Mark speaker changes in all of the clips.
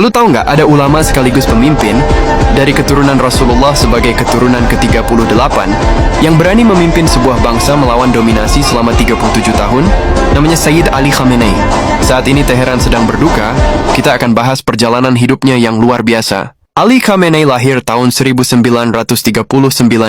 Speaker 1: Lu tahu nggak ada ulama sekaligus pemimpin dari keturunan Rasulullah sebagai keturunan ke-38 yang berani memimpin sebuah bangsa melawan dominasi selama 37 tahun? Namanya Sayyid Ali Khamenei. Saat ini Teheran sedang berduka, kita akan bahas perjalanan hidupnya yang luar biasa. Ali Khamenei lahir tahun 1939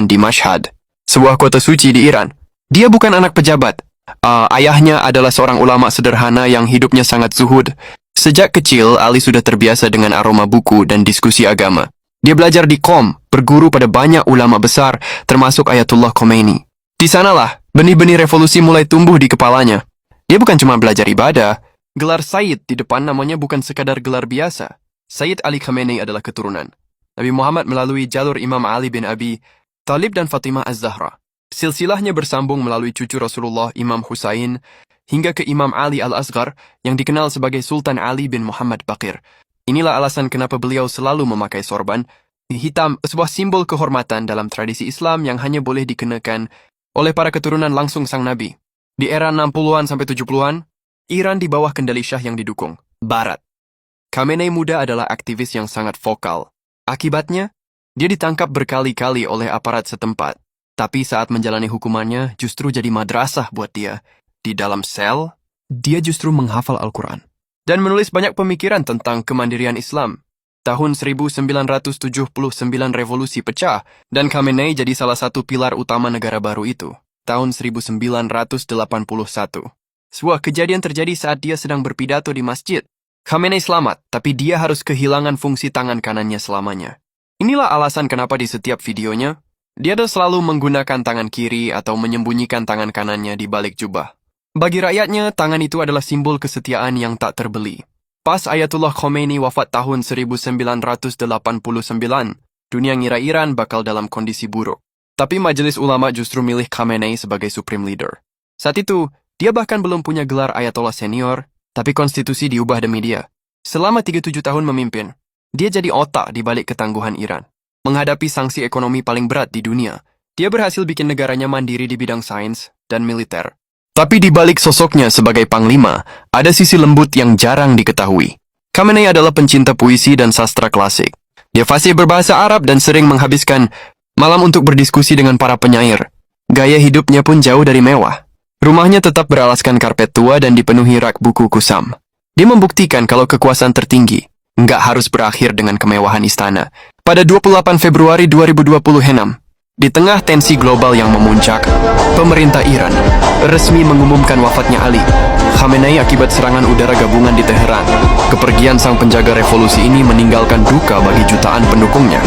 Speaker 1: di Mashhad, sebuah kota suci di Iran. Dia bukan anak pejabat. Ayahnya adalah seorang ulama sederhana yang hidupnya sangat zuhud. Sejak kecil, Ali sudah terbiasa dengan aroma buku dan diskusi agama. Dia belajar di Qom, berguru pada banyak ulama besar, termasuk Ayatullah Khomeini. Di sanalah, benih-benih revolusi mulai tumbuh di kepalanya. Dia bukan cuma belajar ibadah. Gelar Sayyid di depan namanya bukan sekadar gelar biasa. Sayyid Ali Khamenei adalah keturunan Nabi Muhammad melalui jalur Imam Ali bin Abi Thalib dan Fatimah Az-Zahra. Silsilahnya bersambung melalui cucu Rasulullah Imam Husain hingga ke Imam Ali Al-Asghar yang dikenal sebagai Sultan Ali bin Muhammad Baqir. Inilah alasan kenapa beliau selalu memakai sorban hitam, sebuah simbol kehormatan dalam tradisi Islam yang hanya boleh dikenakan oleh para keturunan langsung sang Nabi. Di era 60-an sampai 70-an, Iran di bawah kendali Syah yang didukung Barat. Khamenei muda adalah aktivis yang sangat vokal. Akibatnya, dia ditangkap berkali-kali oleh aparat setempat. Tapi saat menjalani hukumannya, justru jadi madrasah buat dia. Di dalam sel, dia justru menghafal Al-Quran dan menulis banyak pemikiran tentang kemandirian Islam. Tahun 1979 revolusi pecah, dan Khamenei jadi salah satu pilar utama negara baru itu. Tahun 1981. Sebuah kejadian terjadi saat dia sedang berpidato di masjid. Khamenei selamat, tapi dia harus kehilangan fungsi tangan kanannya selamanya. Inilah alasan kenapa di setiap videonya, dia selalu menggunakan tangan kiri atau menyembunyikan tangan kanannya di balik jubah. Bagi rakyatnya, tangan itu adalah simbol kesetiaan yang tak terbeli. Pas Ayatullah Khomeini wafat tahun 1989, dunia ngira Iran bakal dalam kondisi buruk. Tapi majelis ulama justru milih Khamenei sebagai supreme leader. Saat itu, dia bahkan belum punya gelar Ayatollah senior, tapi konstitusi diubah demi dia. Selama 37 tahun memimpin, dia jadi otak di balik ketangguhan Iran. Menghadapi sanksi ekonomi paling berat di dunia, dia berhasil bikin negaranya mandiri di bidang sains dan militer. Tapi di balik sosoknya sebagai panglima, ada sisi lembut yang jarang diketahui. Khamenei adalah pencinta puisi dan sastra klasik. Dia fasih berbahasa Arab dan sering menghabiskan malam untuk berdiskusi dengan para penyair. Gaya hidupnya pun jauh dari mewah. Rumahnya tetap beralaskan karpet tua dan dipenuhi rak buku kusam. Dia membuktikan kalau kekuasaan tertinggi nggak harus berakhir dengan kemewahan istana. Pada 28 Februari 2026, di tengah tensi global yang memuncak, pemerintah Iran resmi mengumumkan wafatnya Ali Khamenei akibat serangan udara gabungan di Teheran. Kepergian sang penjaga revolusi ini meninggalkan duka bagi jutaan pendukungnya.